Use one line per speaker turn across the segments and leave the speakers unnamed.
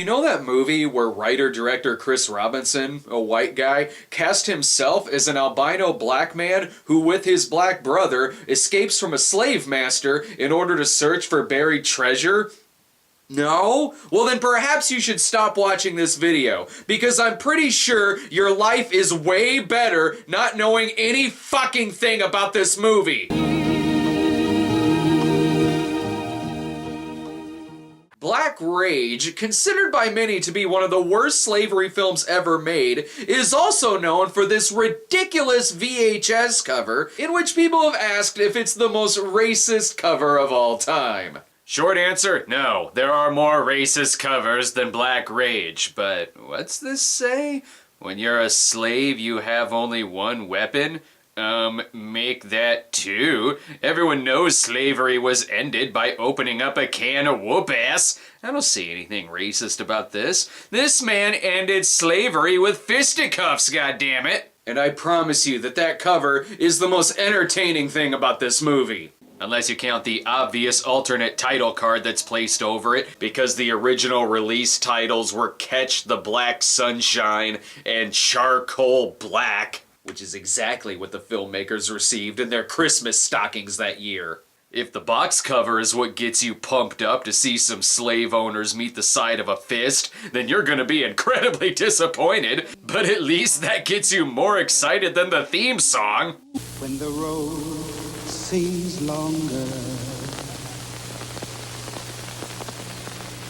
know that movie where writer-director Chris Robinson, a white guy, cast himself as an albino black man who, with his black brother, escapes from a slave master in order to search for buried treasure? No? Well then perhaps you should stop watching this video, because I'm pretty sure your life is way better not knowing any fucking thing about this movie. Black Rage, considered by many to be one of the worst slavery films ever made, is also known for this ridiculous VHS cover in which people have asked if it's the most racist cover of all time. Short answer, no. There are more racist covers than Black Rage, but what's this say? When you're a slave, you have only one weapon? Make that two. Everyone knows slavery was ended by opening up a can of whoop-ass. I don't see anything racist about this. This man ended slavery with fisticuffs, goddammit. And I promise you that that cover is the most entertaining thing about this movie. Unless you count the obvious alternate title card that's placed over it, because the original release titles were Catch the Black Sunshine and Charcoal Black, which is exactly what the filmmakers received in their Christmas stockings that year. If the box cover is what gets you pumped up to see some slave owners meet the side of a fist, then you're gonna be incredibly disappointed, but at least that gets you more excited than the theme song.
When the road seems longer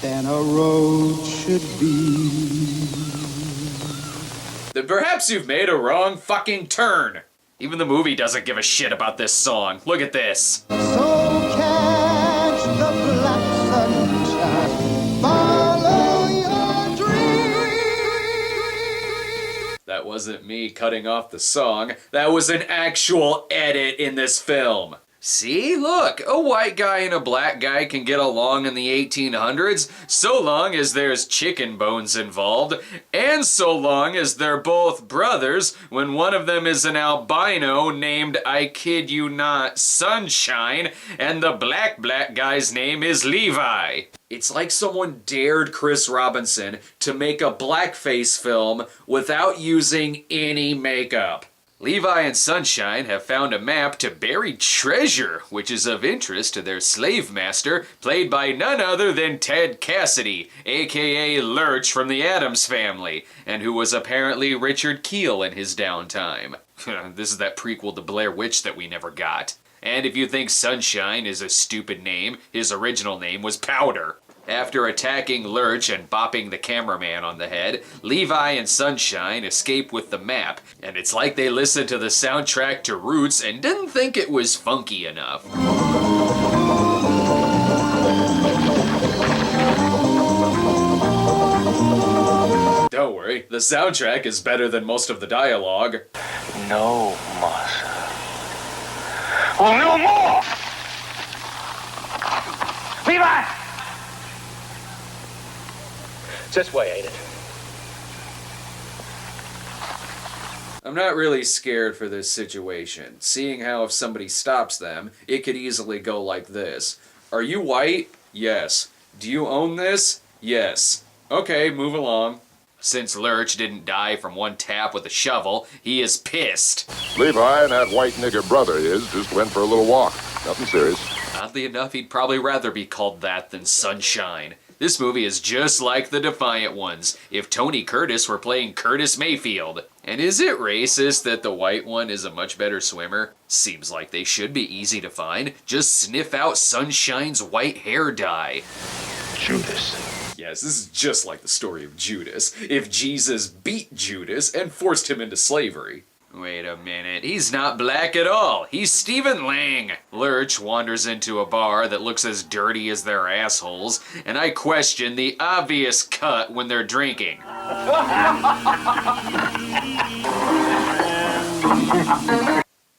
than a road should be,
then perhaps you've made a wrong fucking turn. Even the movie doesn't give a shit about this song. Look at this.
so catch the black sunshine, follow your dreams.
That wasn't me cutting off the song. That was an actual edit in this film. See, look, a white guy and a black guy can get along in the 1800s so long as there's chicken bones involved, and so long as they're both brothers when one of them is an albino named, I kid you not, Sunshine, and the black guy's name is Levi. It's like someone dared Chris Robinson to make a blackface film without using any makeup. Levi and Sunshine have found a map to buried treasure, which is of interest to their slave master, played by none other than Ted Cassidy, aka Lurch from the Addams Family, and who was apparently Richard Keel in his downtime. This is that prequel to Blair Witch that we never got. And if you think Sunshine is a stupid name, his original name was Powder. After attacking Lurch and bopping the cameraman on the head, Levi and Sunshine escape with the map, and it's like they listened to the soundtrack to Roots and didn't think it was funky enough. Don't worry, the soundtrack is better than most of the dialogue.
No, Massa. Oh, no more! Levi! This way, ain't it?
I'm not really scared for this situation, seeing how if somebody stops them, it could easily go like this. Are you white? Yes. Do you own this? Yes. Okay, move along. Since Lurch didn't die from one tap with a shovel, he is pissed.
Levi and that white nigger brother of his just went for a little walk. Nothing serious.
Oddly enough, he'd probably rather be called that than Sunshine. This movie is just like the Defiant Ones, if Tony Curtis were playing Curtis Mayfield. And is it racist that the white one is a much better swimmer? Seems like they should be easy to find. Just sniff out Sunshine's white hair dye.
Judas.
Yes, this is just like the story of Judas, if Jesus beat Judas and forced him into slavery. Wait a minute, he's not black at all. He's Stephen Lang. Lurch wanders into a bar that looks as dirty as their assholes, and I question the obvious cut when they're drinking.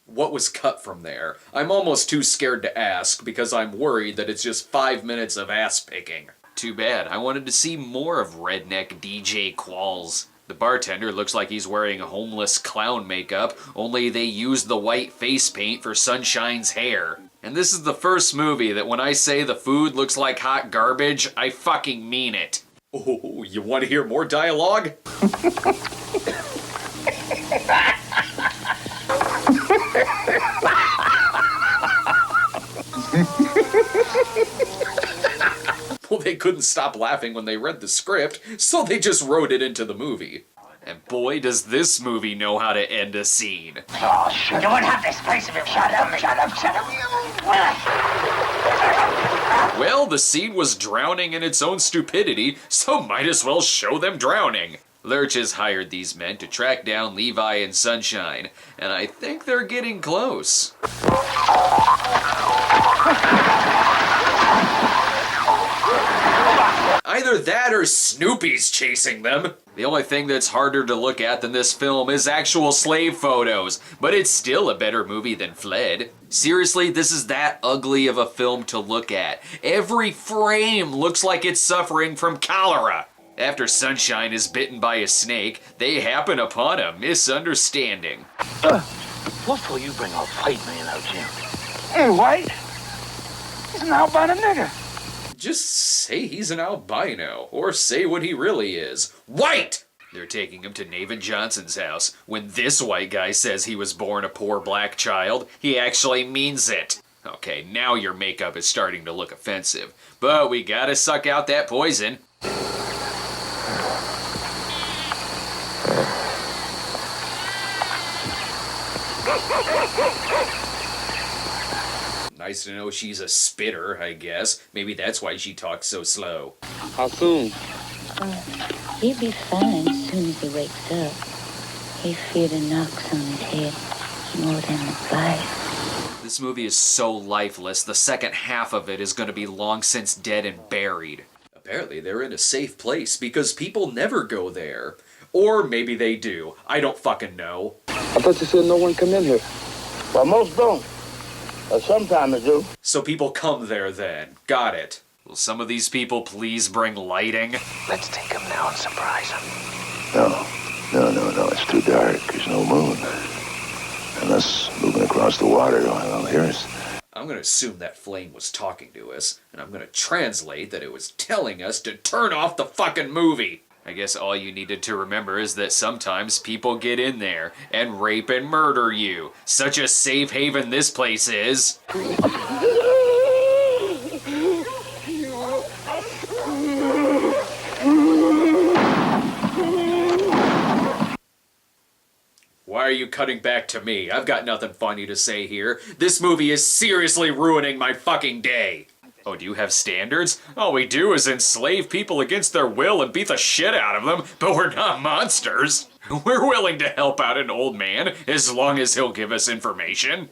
What was cut from there? I'm almost too scared to ask because I'm worried that it's just 5 minutes of ass picking. Too bad, I wanted to see more of redneck DJ Qualls. The bartender looks like he's wearing homeless clown makeup, only they used the white face paint for Sunshine's hair. And this is the first movie that when I say the food looks like hot garbage, I fucking mean it. Oh, you want to hear more dialogue? Well, they couldn't stop laughing when they read the script, so they just wrote it into the movie. And boy, does this movie know how to end a scene.
Oh, shut up. You wouldn't have this place if you shut up, shut up, shut up.
Well, the scene was drowning in its own stupidity, so might as well show them drowning. Lurch has hired these men to track down Levi and Sunshine, and I think they're getting close. Either that or Snoopy's chasing them. The only thing that's harder to look at than this film is actual slave photos, but it's still a better movie than Fled. Seriously, this is that ugly of a film to look at. Every frame looks like it's suffering from cholera. After Sunshine is bitten by a snake, they happen upon a misunderstanding.
What for you bring a white man out here? Hey, white? He's an albino nigger.
Just say he's an albino, or say what he really is. White! They're taking him to Navin Johnson's house. When this white guy says he was born a poor black child, he actually means it. Okay, now your makeup is starting to look offensive, but we gotta suck out that poison. Nice to know she's a spitter, I guess. Maybe that's why she talks so slow.
How soon?
He'll be fine as soon as he wakes up. He feared the knocks on his head more than the bite.
This movie is so lifeless, the second half of it is going to be long since dead and buried. Apparently they're in a safe place because people never go there. Or maybe they do. I don't fucking know.
I thought you said no one come in here. Well, most don't. Sometimes they do.
So people come there then. Got it. Will some of these people please bring lighting?
Let's take him now and surprise him.
No. It's too dark. There's no moon. And us moving across the water, well, hear us.
I'm gonna assume that flame was talking to us, and I'm gonna translate that it was telling us to turn off the fucking movie. I guess all you needed to remember is that sometimes people get in there and rape and murder you. Such a safe haven this place is. Why are you cutting back to me? I've got nothing funny to say here. This movie is seriously ruining my fucking day. Oh, do you have standards? All we do is enslave people against their will and beat the shit out of them, but we're not monsters. We're willing to help out an old man as long as he'll give us information.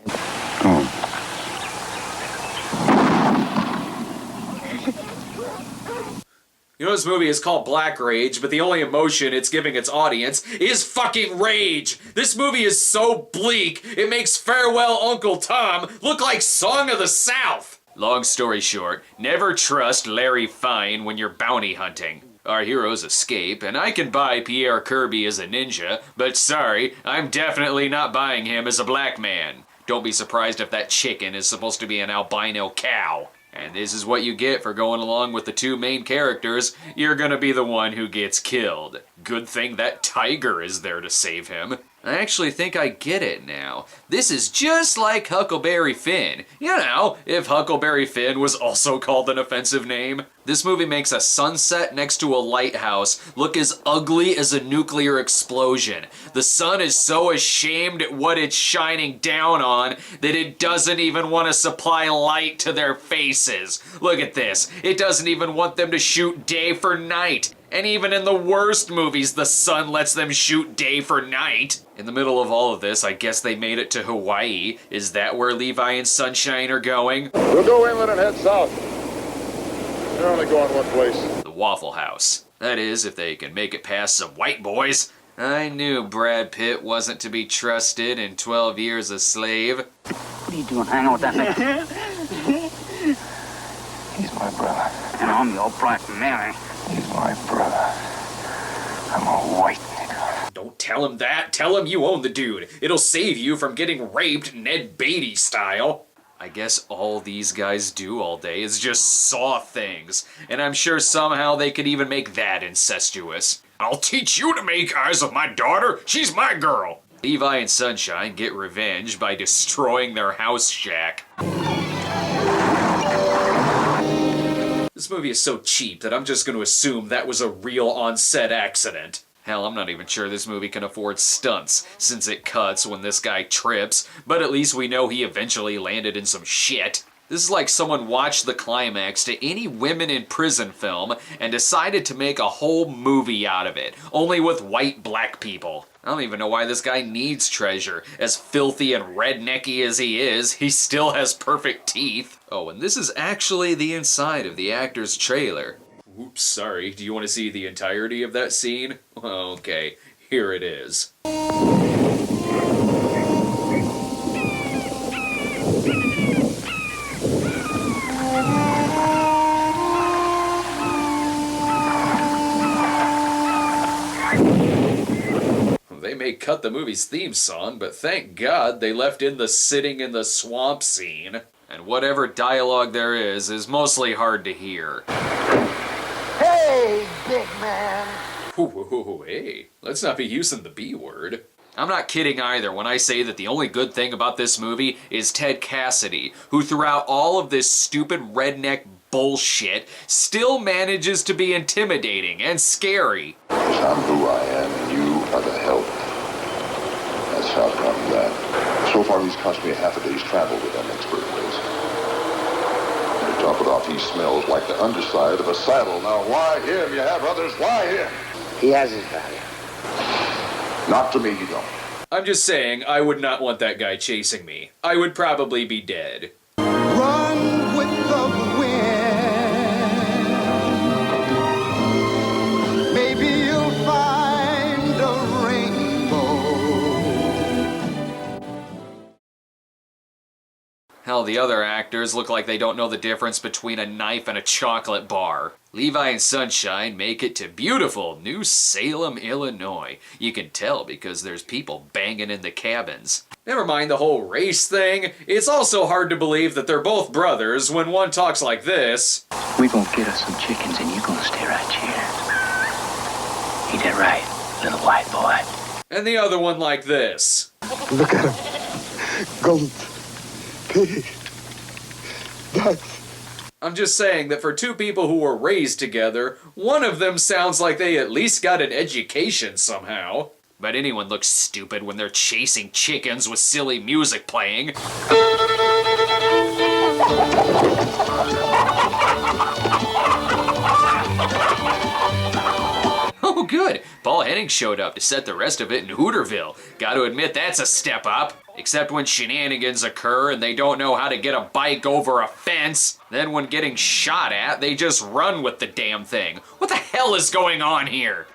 You know, this movie is called Black Rage, but the only emotion it's giving its audience is fucking rage! This movie is so bleak, it makes Farewell Uncle Tom look like Song of the South! Long story short, never trust Larry Fine when you're bounty hunting. Our heroes escape, and I can buy Pierre Kirby as a ninja, but sorry, I'm definitely not buying him as a black man. Don't be surprised if that chicken is supposed to be an albino cow. And this is what you get for going along with the two main characters. You're gonna be the one who gets killed. Good thing that tiger is there to save him. I actually think I get it now. This is just like Huckleberry Finn. You know, if Huckleberry Finn was also called an offensive name. This movie makes a sunset next to a lighthouse look as ugly as a nuclear explosion. The sun is so ashamed at what it's shining down on that it doesn't even want to supply light to their faces. Look at this. It doesn't even want them to shoot day for night. And even in the worst movies, the sun lets them shoot day for night. In the middle of all of this, I guess they made it to Hawaii. Is that where Levi and Sunshine are going?
We'll go inland and head south. They're only going one place.
The Waffle House. That is, if they can make it past some white boys. I knew Brad Pitt wasn't to be trusted in 12 Years a Slave.
What are you doing hanging with that nigga?
He's my brother.
And I'm your Black Mary.
He's my brother. I'm a white nigger.
Don't tell him that. Tell him you own the dude. It'll save you from getting raped Ned Beatty style. I guess all these guys do all day is just saw things, and I'm sure somehow they could even make that incestuous. I'll teach you to make eyes with my daughter. She's my girl. Levi and Sunshine get revenge by destroying their house shack. This movie is so cheap that I'm just going to assume that was a real on-set accident. Hell, I'm not even sure this movie can afford stunts, since it cuts when this guy trips, but at least we know he eventually landed in some shit. This is like someone watched the climax to any women in prison film and decided to make a whole movie out of it, only with white black people. I don't even know why this guy needs treasure. As filthy and rednecky as he is, he still has perfect teeth. Oh, and this is actually the inside of the actor's trailer. Oops, sorry. Do you want to see the entirety of that scene? Okay, here it is. They may cut the movie's theme song, but thank God they left in the sitting in the swamp scene. And whatever dialogue there is mostly hard to hear.
Hey, big man.
Ooh, hey, let's not be using the B word. I'm not kidding either when I say that the only good thing about this movie is Ted Cassidy, who throughout all of this stupid redneck bullshit still manages to be intimidating and scary.
I'm who I am, and you are the help. That's how come that. So far, he's cost me a half a day's travel with them expert ways. And to top it off, he smells like the underside of a saddle. Now, why him? You have others. Why him?
He has his value.
Not to me, you don't.
I'm just saying, I would not want that guy chasing me. I would probably be dead.
Run with the wind. Maybe you'll find a rainbow.
Hell, the other actors look like they don't know the difference between a knife and a chocolate bar. Levi and Sunshine make it to beautiful New Salem, Illinois. You can tell because there's people banging in the cabins. Never mind the whole race thing. It's also hard to believe that they're both brothers when one talks like this.
We gonna get us some chickens and you gonna stay right here. Eat that right, little white boy.
And the other one like this.
Look at him. Goat. Pig. Ducks.
I'm just saying that for two people who were raised together, one of them sounds like they at least got an education somehow. But anyone looks stupid when they're chasing chickens with silly music playing. Oh good, Paul Henning showed up to set the rest of it in Hooterville. Gotta admit that's a step up. Except when shenanigans occur and they don't know how to get a bike over a fence. Then when getting shot at, they just run with the damn thing. What the hell is going on here?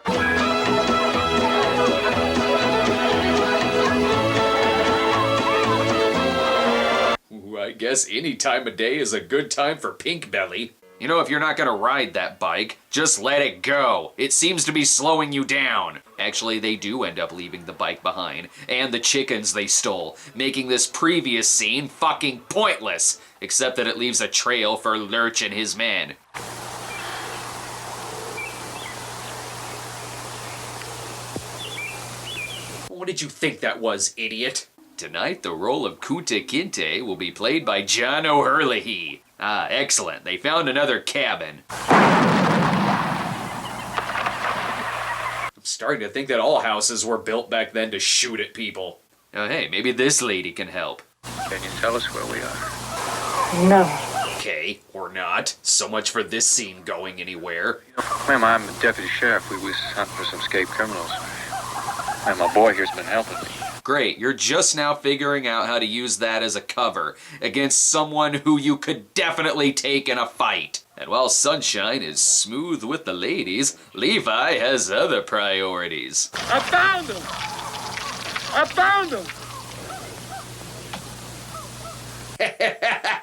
Ooh, I guess any time of day is a good time for Pink Belly. You know, if you're not gonna ride that bike, just let it go. It seems to be slowing you down. Actually, they do end up leaving the bike behind, and the chickens they stole, making this previous scene fucking pointless, except that it leaves a trail for Lurch and his men. What did you think that was, idiot? Tonight, the role of Kunta Kinte will be played by John O'Hurley. Ah, excellent. They found another cabin. I'm starting to think that all houses were built back then to shoot at people. Oh, hey, maybe this lady can help.
Can you tell us where we are?
No.
Okay, or not. So much for this scene going anywhere.
Ma'am, I'm a deputy sheriff. We was hunting for some escaped criminals. And my boy here's been helping me.
Great, you're just now figuring out how to use that as a cover against someone who you could definitely take in a fight. And while Sunshine is smooth with the ladies, Levi has other priorities.
I found him! I found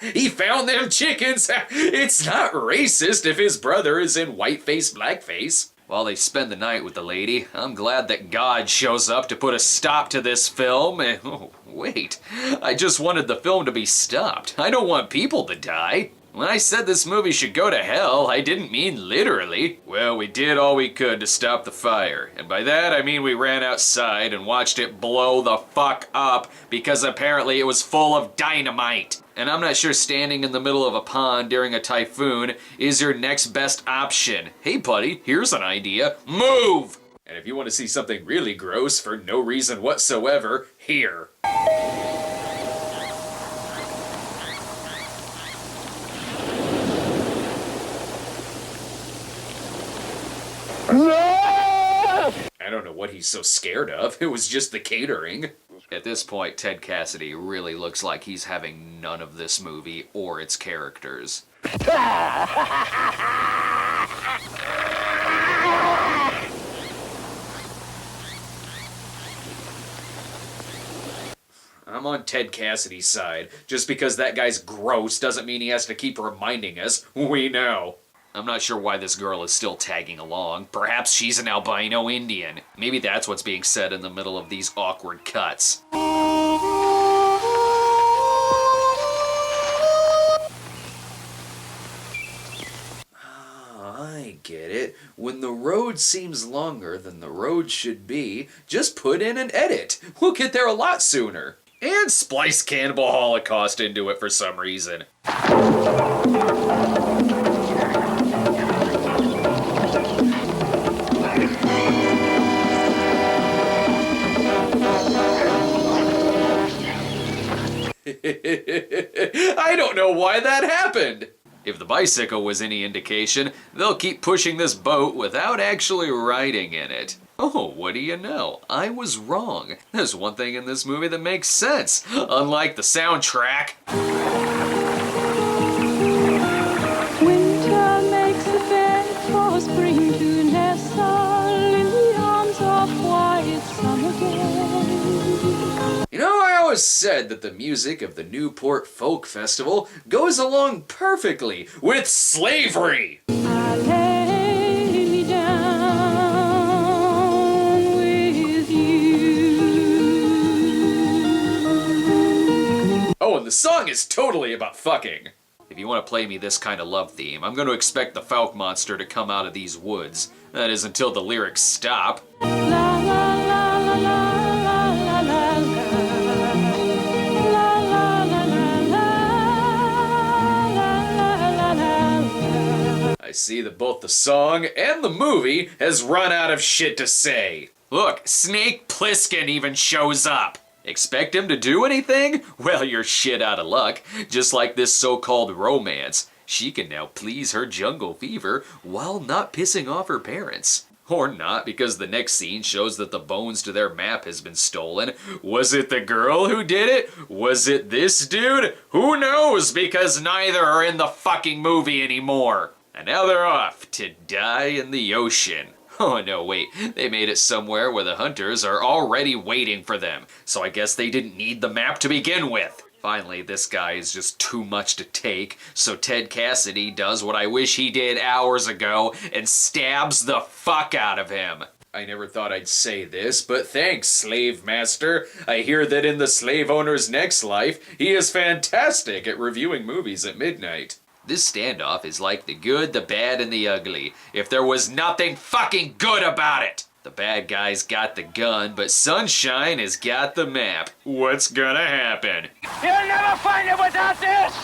him!
He found them chickens! It's not racist if his brother is in whiteface, blackface. While they spend the night with the lady, I'm glad that God shows up to put a stop to this film. Oh, wait, I just wanted the film to be stopped. I don't want people to die. When I said this movie should go to hell, I didn't mean literally. Well, we did all we could to stop the fire. And by that, I mean we ran outside and watched it blow the fuck up because apparently it was full of dynamite. And I'm not sure standing in the middle of a pond during a typhoon is your next best option. Hey buddy, here's an idea. Move! And if you want to see something really gross for no reason whatsoever, here. I don't know what he's so scared of. It was just the catering. At this point, Ted Cassidy really looks like he's having none of this movie or its characters. I'm on Ted Cassidy's side. Just because that guy's gross doesn't mean he has to keep reminding us. We know. I'm not sure why this girl is still tagging along. Perhaps she's an albino Indian. Maybe that's what's being said in the middle of these awkward cuts. I get it. When the road seems longer than the road should be, just put in an edit. We'll get there a lot sooner. And splice Cannibal Holocaust into it for some reason. I don't know why that happened. If the bicycle was any indication, they'll keep pushing this boat without actually riding in it. Oh, what do you know? I was wrong. There's one thing in this movie that makes sense, unlike the soundtrack.
Winter makes a bed for spring to nestle in the arms of quiet summer day.
You know, I always said that the music of the Newport Folk Festival goes along perfectly with slavery.
I lay me down with you.
Oh, and the song is totally about fucking. If you want to play me this kind of love theme, I'm going to expect the Falk monster to come out of these woods. That is until the lyrics stop.
La la la la la la la la la.
I see that both the song and the movie has run out of shit to say. Look, Snake Plissken even shows up. Expect him to do anything? Well, you're shit out of luck. Just like this so-called romance. She can now please her jungle fever while not pissing off her parents. Or not, because the next scene shows that the bones to their map has been stolen. Was it the girl who did it? Was it this dude? Who knows, because neither are in the fucking movie anymore. And now they're off to die in the ocean. Oh no, wait, they made it somewhere where the hunters are already waiting for them, so I guess they didn't need the map to begin with. Finally, this guy is just too much to take, so Ted Cassidy does what I wish he did hours ago and stabs the fuck out of him. I never thought I'd say this, but thanks, slave master. I hear that in the slave owner's next life, he is fantastic at reviewing movies at midnight. This standoff is like the good, the bad, and the ugly. If there was nothing fucking good about it! The bad guy's got the gun, but Sunshine has got the map. What's gonna happen?
You'll never find it without this!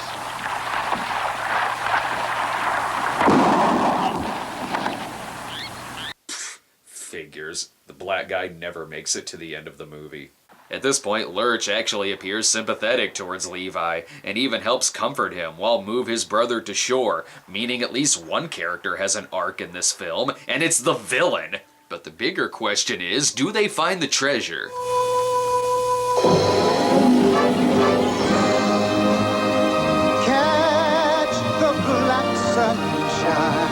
Figures. The black guy never makes it to the end of the movie. At this point, Lurch actually appears sympathetic towards Levi, and even helps comfort him while move his brother to shore, meaning at least one character has an arc in this film, and it's the villain. But the bigger question is, do they find the treasure?
Catch the black sunshine.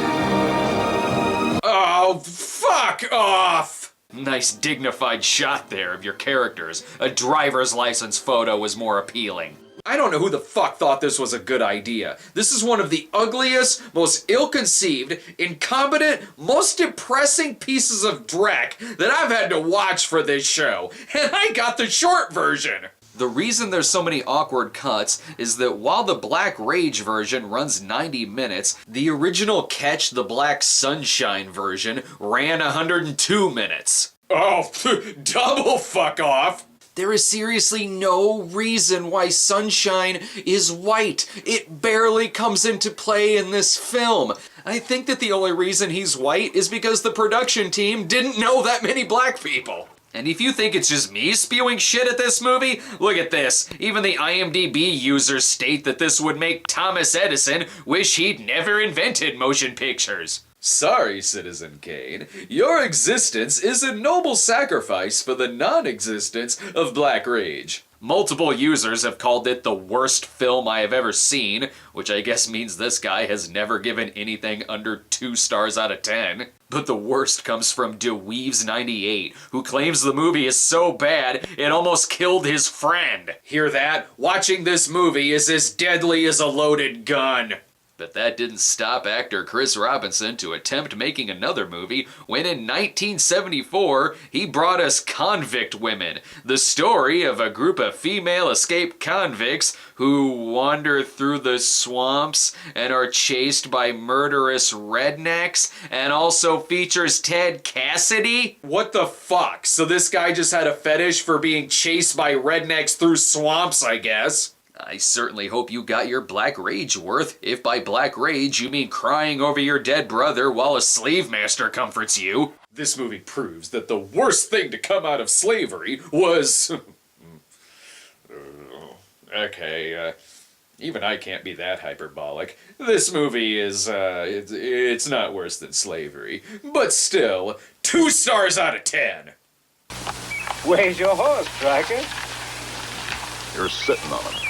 Oh, fuck off! Nice dignified shot there of your characters. A driver's license photo was more appealing. I don't know who the fuck thought this was a good idea. This is one of the ugliest, most ill-conceived, incompetent, most depressing pieces of dreck that I've had to watch for this show, and I got the short version. The reason there's so many awkward cuts is that while the Black Rage version runs 90 minutes, the original Catch the Black Sunshine version ran 102 minutes. Oh, double fuck off! There is seriously no reason why Sunshine is white. It barely comes into play in this film. I think that the only reason he's white is because the production team didn't know that many black people. And if you think it's just me spewing shit at this movie, look at this. Even the IMDb users state that this would make Thomas Edison wish he'd never invented motion pictures. Sorry, Citizen Kane. Your existence is a noble sacrifice for the non-existence of Black Rage. Multiple users have called it the worst film I have ever seen, which I guess means this guy has never given anything under 2 stars out of 10. But the worst comes from DeWeaves98, who claims the movie is so bad it almost killed his friend. Hear that? Watching this movie is as deadly as a loaded gun. But that didn't stop actor Chris Robinson to attempt making another movie when in 1974 he brought us Convict Women, the story of a group of female escaped convicts who wander through the swamps and are chased by murderous rednecks, and also features Ted Cassidy. What the fuck? So this guy just had a fetish for being chased by rednecks through swamps, I guess. I certainly hope you got your Black Rage worth, if by Black Rage you mean crying over your dead brother while a slave master comforts you. This movie proves that the worst thing to come out of slavery was... okay, even I can't be that hyperbolic. This movie is, it's not worse than slavery. But still, 2 stars out of 10.
Where's your horse, Striker?
You're sitting on him.